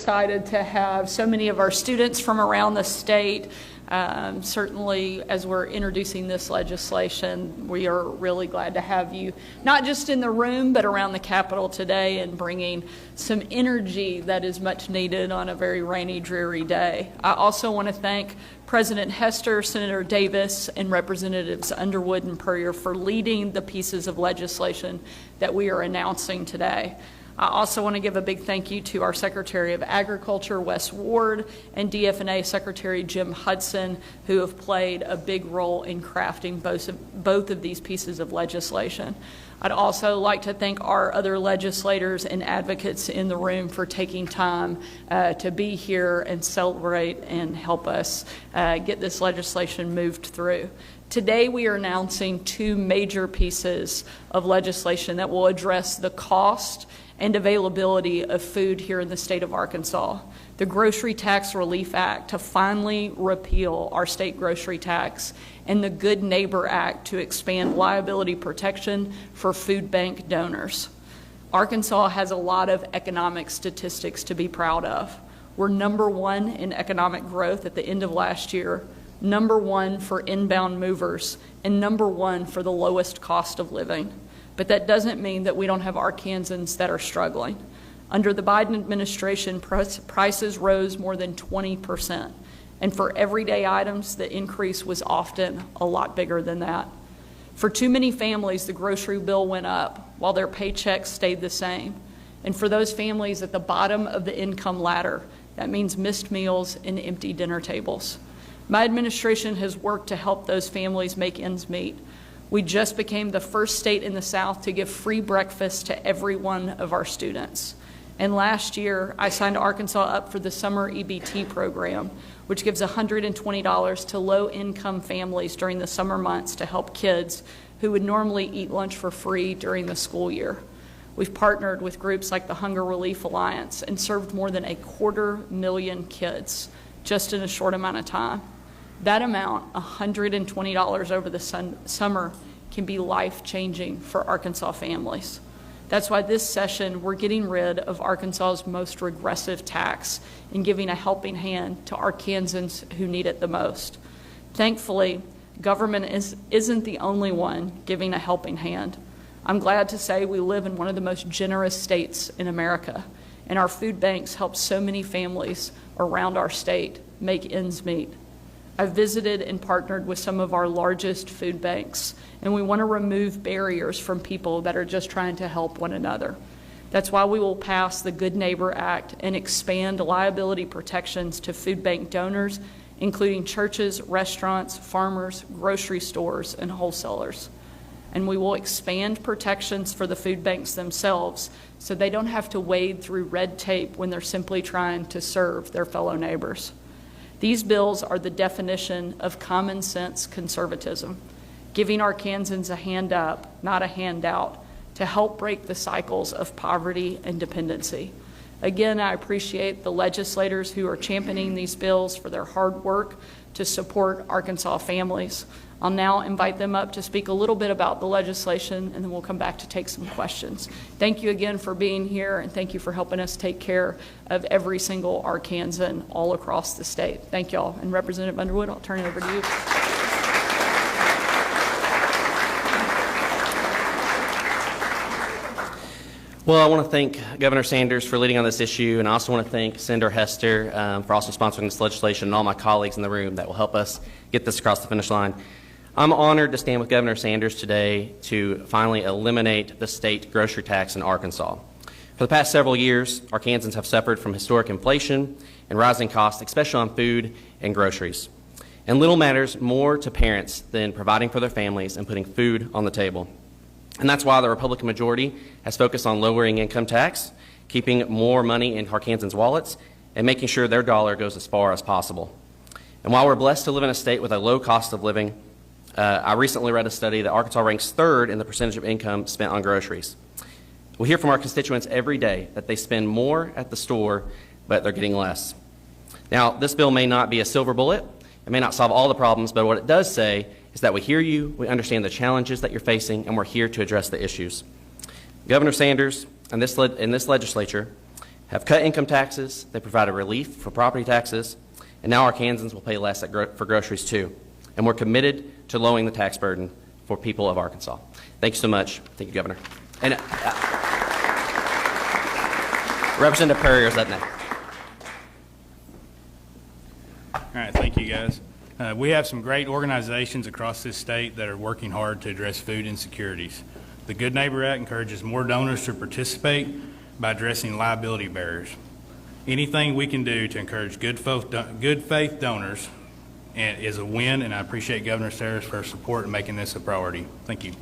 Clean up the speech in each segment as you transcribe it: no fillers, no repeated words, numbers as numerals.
excited to have so many of our students from around the state. Certainly, as we're introducing this legislation, we are really glad to have you, not just in the room, but around the Capitol today and bringing some energy that is much needed on a very rainy, dreary day. I also want to thank President Hester, Senator Davis, and Representatives Underwood and Puryear for leading the pieces of legislation that we are announcing today. I also want to give a big thank you to our Secretary of Agriculture, Wes Ward, and DFNA Secretary Jim Hudson, who have played a big role in crafting both of these pieces of legislation. I'd also like to thank our other legislators and advocates in the room for taking time to be here and celebrate and help us get this legislation moved through. Today we are announcing two major pieces of legislation that will address the cost and availability of food here in the state of Arkansas. The Grocery Tax Relief Act to finally repeal our state grocery tax, and the Good Neighbor Act to expand liability protection for food bank donors. Arkansas has a lot of economic statistics to be proud of. We're #1 in economic growth at the end of last year, #1 for inbound movers, and #1 for the lowest cost of living. But that doesn't mean that we don't have Arkansans that are struggling. Under the Biden administration, prices rose more than 20%. And for everyday items, the increase was often a lot bigger than that. For too many families, the grocery bill went up while their paychecks stayed the same. And for those families at the bottom of the income ladder, that means missed meals and empty dinner tables. My administration has worked to help those families make ends meet. We just became the first state in the South to give free breakfast to every one of our students. And last year, I signed Arkansas up for the summer EBT program, which gives $120 to low-income families during the summer months to help kids who would normally eat lunch for free during the school year. We've partnered with groups like the Hunger Relief Alliance and served more than 250,000 kids just in a short amount of time. That amount, $120 over the summer, can be life-changing for Arkansas families. That's why this session we're getting rid of Arkansas's most regressive tax and giving a helping hand to Arkansans who need it the most. Thankfully, government isn't the only one giving a helping hand. I'm glad to say we live in one of the most generous states in America, and our food banks help so many families around our state make ends meet. I've visited and partnered with some of our largest food banks, and we want to remove barriers from people that are just trying to help one another. That's why we will pass the Good Neighbor Act and expand liability protections to food bank donors, including churches, restaurants, farmers, grocery stores, and wholesalers. And we will expand protections for the food banks themselves so they don't have to wade through red tape when they're simply trying to serve their fellow neighbors. These bills are the definition of common sense conservatism, giving Arkansans a hand up, not a handout, to help break the cycles of poverty and dependency. Again, I appreciate the legislators who are championing these bills for their hard work to support Arkansas families. I'll now invite them up to speak a little bit about the legislation, and then we'll come back to take some questions. Thank you again for being here, and thank you for helping us take care of every single Arkansan all across the state. Thank you all. And Representative Underwood, I'll turn it over to you. Well, I want to thank Governor Sanders for leading on this issue, and I also want to thank Senator Hester for also sponsoring this legislation, and all my colleagues in the room that will help us get this across the finish line. I'm honored to stand with Governor Sanders today to finally eliminate the state grocery tax in Arkansas. For the past several years, Arkansans have suffered from historic inflation and rising costs, especially on food and groceries. And little matters more to parents than providing for their families and putting food on the table. And that's why the Republican majority has focused on lowering income tax, keeping more money in Arkansans' wallets, and making sure their dollar goes as far as possible. And while we're blessed to live in a state with a low cost of living, I recently read a study that Arkansas ranks 3rd in the percentage of income spent on groceries. We hear from our constituents every day that they spend more at the store, but they're getting less. Now, this bill may not be a silver bullet. It may not solve all the problems, but what it does say is that we hear you, we understand the challenges that you're facing, and we're here to address the issues. Governor Sanders and this legislature have cut income taxes. They provided relief for property taxes. And now Arkansans will pay less for groceries too. And we're committed to lowering the tax burden for people of Arkansas. Thank you so much. Thank you, Governor. And Representative Perrier is up next. All right, thank you, guys. We have some great organizations across this state that are working hard to address food insecurities. The Good Neighbor Act encourages more donors to participate by addressing liability barriers. Anything we can do to encourage good faith donors is a win, and I appreciate Governor Sarris for her support in making this a priority. Thank you.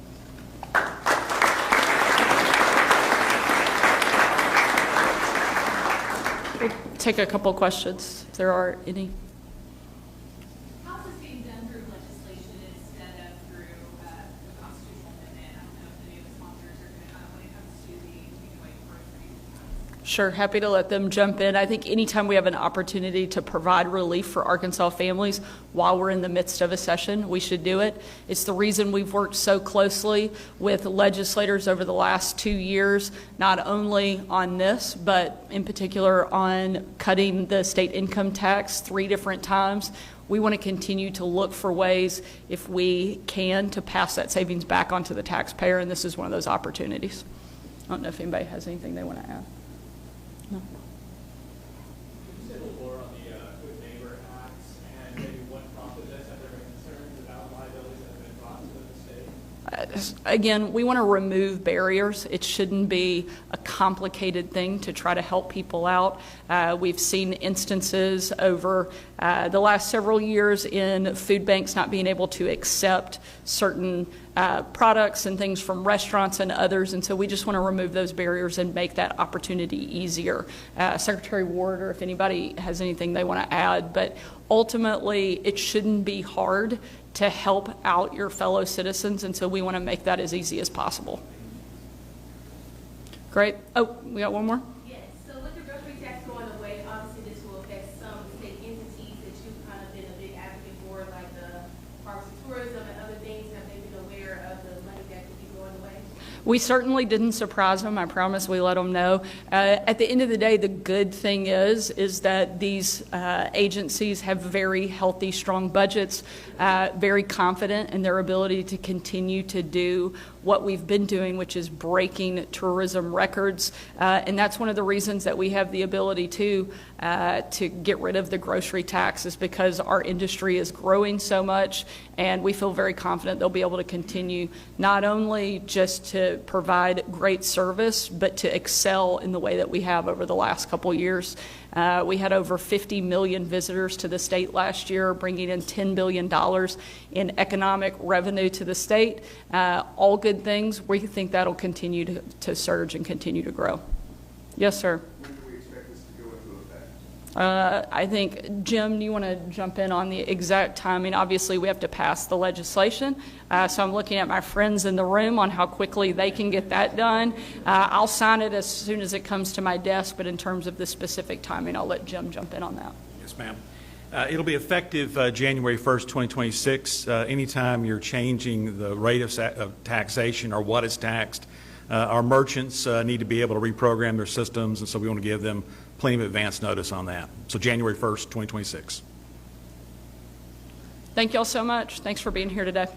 We'll take a couple questions, if there are any. How is this being done through legislation instead of through the constitutional amendment? I don't know if any of the sponsors are going to, when it comes to the continuing grocery. Sure, happy to let them jump in. I think anytime we have an opportunity to provide relief for Arkansas families while we're in the midst of a session, we should do it. It's the reason we've worked so closely with legislators over the last 2 years, not only on this, but in particular on cutting the state income tax 3 different times. We want to continue to look for ways, if we can, to pass that savings back onto the taxpayer, and this is one of those opportunities. I don't know if anybody has anything they want to add. No. Could you say a little more on the Good Neighbor Acts and maybe what prompted this? Have there been concerns about liabilities that have been brought to the state? Again, we want to remove barriers. It shouldn't be a complicated thing to try to help people out. We've seen instances over the last several years in food banks not being able to accept certain products and things from restaurants and others, and so we just want to remove those barriers and make that opportunity easier. Secretary Ward, or if anybody has anything they want to add, but ultimately it shouldn't be hard to help out your fellow citizens, and so we want to make that as easy as possible. Great. Oh, we got one more? Yes, so with the grocery tax going away, obviously this will affect some state entities that you've kind of been a big advocate for, like the Parks and Tourism and other things. Have they been aware of the money that could be going away? We certainly didn't surprise them. I promise we let them know. At the end of the day, the good thing is that these agencies have very healthy, strong budgets, very confident in their ability to continue to do what we've been doing, which is breaking tourism records. And that's one of the reasons that we have the ability to get rid of the grocery tax, is because our industry is growing so much, and we feel very confident they'll be able to continue not only just to provide great service, but to excel in the way that we have over the last couple years. We had over 50 million visitors to the state last year, bringing in $10 billion in economic revenue to the state. All good things. We think that'll continue to surge and continue to grow. Yes, sir. When do we expect this to go into effect? I think, Jim, you want to jump in on the exact timing? Obviously, we have to pass the legislation, so I'm looking at my friends in the room on how quickly they can get that done. I'll sign it as soon as it comes to my desk, but in terms of the specific timing, I'll let Jim jump in on that. Yes, ma'am. It'll be effective January 1st, 2026. Anytime you're changing the rate of taxation or what is taxed, our merchants need to be able to reprogram their systems, and so we want to give them plenty of advance notice on that. So January 1st, 2026. Thank you all so much. Thanks for being here today.